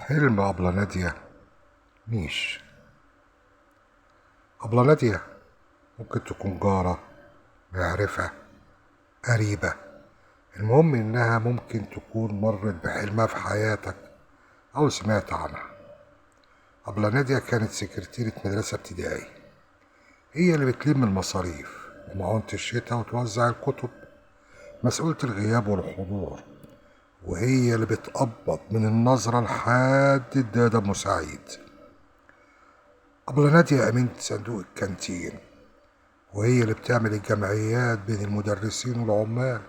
حلم أبلة نادية ميش. أبلة نادية ممكن تكون جارة، معرفة، قريبة. المهم إنها ممكن تكون مرت بحلمها في حياتك أو سمعت عنها. أبلة نادية كانت سكرتيرة مدرسة ابتدائي، هي اللي بتلم المصاريف ومعونة الشتاء وتوزع الكتب، مسؤولة الغياب والحضور، وهي اللي بتقبض من النظرة لحد الدادة أم سعيد. أبلة نادية أمينة صندوق الكانتين، وهي اللي بتعمل الجمعيات بين المدرسين والعمال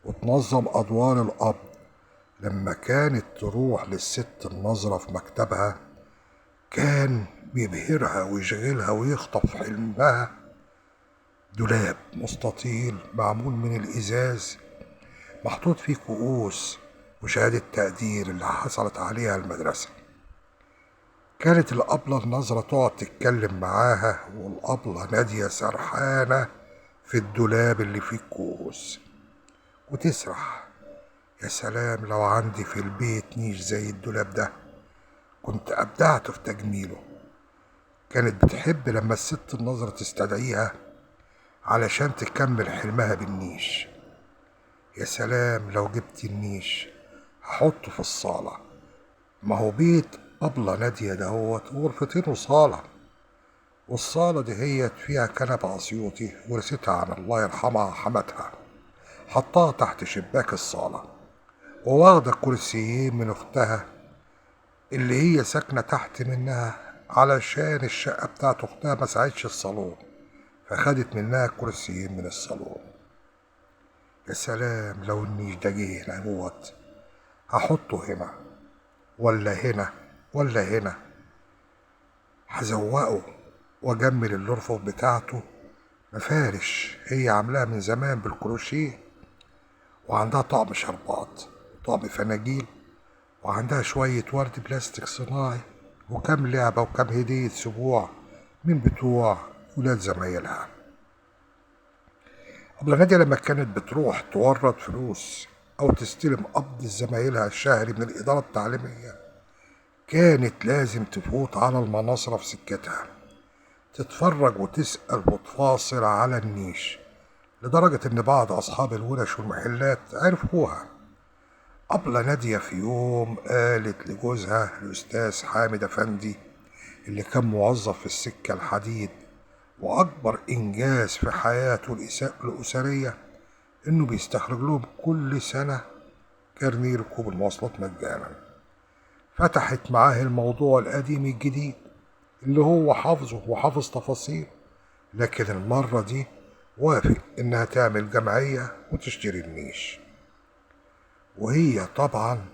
وتنظم أدوار الأب. لما كانت تروح للست النظرة في مكتبها كان بيبهرها ويشغلها ويخطف حلمها. دولاب مستطيل معمول من الإزاز محطوط فيه كؤوس وشهادة تقدير اللي حصلت عليها المدرسة. كانت الأبلة النظرة تقعد تتكلم معاها والأبلة نادية سرحانة في الدولاب اللي فيه الكؤوس وتسرح: يا سلام لو عندي في البيت نيش زي الدولاب ده كنت أبدعت في تجميله. كانت بتحب لما الست النظرة تستدعيها علشان تكمل حلمها بالنيش. يا سلام لو جبت النيش هحطه في الصالة، ما هو بيت أبلة نادية دهوت غرفتين وصالة، والصالة دي هي فيها كنبة أسيوطي ورثتها عن الله يرحمها حماتها، حطها تحت شباك الصالة، وواخدة كرسيين من أختها اللي هي ساكنة تحت منها علشان الشقة بتاعت أختها ما ساعدش الصالون، فخدت منها كرسيين من الصالون. يا سلام لو النيش ده جه هنا اهوت هحطه هنا ولا هنا ولا هنا، هزوقه واجمل الرفوف بتاعته. مفارش هي عاملاها من زمان بالكروشيه، وعندها طقم شربات وطقم فناجيل، وعندها شوية ورد بلاستيك صناعي وكم لعبة وكم هدية سبوع من بتوع ولاد زمايلها. أبلة نادية لما كانت بتروح تورد فلوس أو تستلم قبض زمايلها الشهري من الإدارة التعليمية كانت لازم تفوت على المناصرة في سكتها، تتفرج وتسأل وتفاصل على النيش، لدرجة إن بعض أصحاب الورش والمحلات عرفوها. أبلة نادية في يوم قالت لجوزها الأستاذ حامد أفندي اللي كان موظف في السكة الحديد وأكبر إنجاز في حياته الأسرية إنه بيستخرج لهم كل سنة كارنيه ركوب المواصلات مجانا. فتحت معاه الموضوع القديم الجديد اللي هو حافظه وحافظ تفاصيل، لكن المرة دي وافق إنها تعمل جمعية وتشتري النيش. وهي طبعا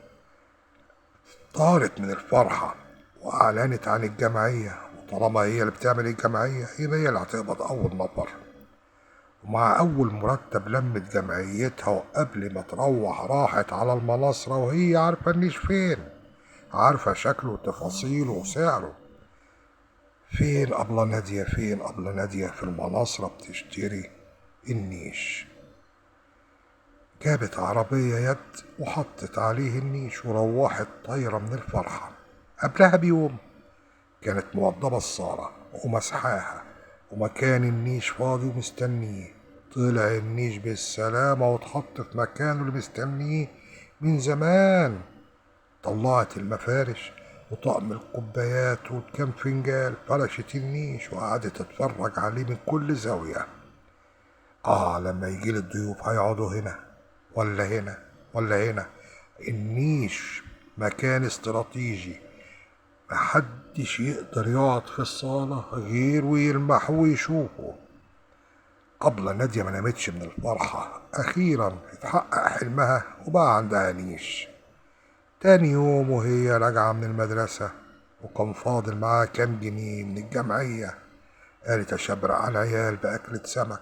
طارت من الفرحة وأعلنت عن الجمعية، وطالما هي اللي بتعمل الجمعية يبقى هي اللي هتقبض أول نفر. ومع أول مرتب لمت جمعيتها، وقبل ما تروح راحت على المناصرة وهي عارفة النيش فين، عارفة شكله وتفاصيله وسعره. فين أبلة نادية، فين أبلة نادية في المناصرة بتشتري النيش. جابت عربية يد وحطت عليه النيش وروحت طايرة من الفرحة. قبلها بيوم كانت موضبة الصالة ومسحاها ومكان النيش فاضي ومستنيه. طلع النيش بالسلامة واتحط في مكانه اللي مستنيه من زمان. طلعت المفارش وطقم الكوبايات وكم فنجال، فرشت النيش وقعدت تتفرج عليه من كل زاوية. لما يجيلي الضيوف هيقعدوا هنا ولا هنا ولا هنا. النيش مكان استراتيجي، محدش يقدر يقعد في الصالة غير ويلمح ويشوفه. أبلة نادية ما نامتش من الفرحة، أخيرا اتحقق حلمها وبقى عندها نيش. تاني يوم وهي راجعة من المدرسة وكان فاضل معاها كام جنيه من الجمعية، قالت أشبرق على العيال بأكلة سمك.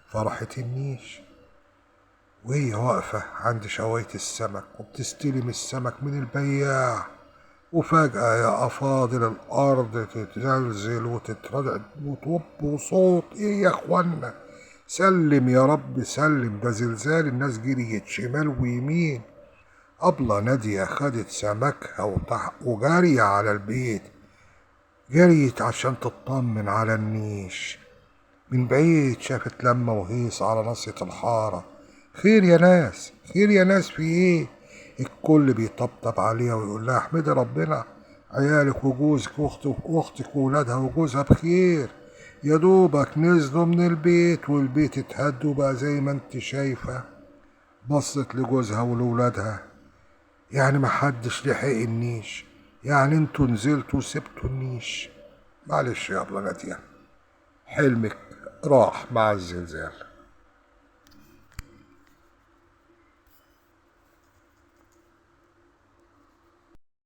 فرحت النيش وهي واقفة عند شواية السمك وبتستلم السمك من البياع، وفجأة يا أفاضل الأرض تتزلزل وتتردد وتوب وصوت: إيه يا إخوانا، سلم يا رب سلم، ده زلزال. الناس جريت شمال ويمين أبلة نادية خدت سمكها وجارية على البيت، جريت عشان تطمن على النيش. من بعيد شافت لما وهيص على ناصية الحارة. خير يا ناس، خير يا ناس، في ايه؟ الكل بيطبطب عليها ويقول لها احمدي ربنا، عيالك وجوزك واختك وولادها وجوزها بخير، يا دوبك نزلوا من البيت والبيت اتهد وبقى زي ما انت شايفة. بصت لجوزها ولولادها، يعني محدش لحق النيش؟ يعني انتوا نزلتوا وسبتوا النيش؟ معلش يا ابله نادية، حلمك راح مع الزلزال.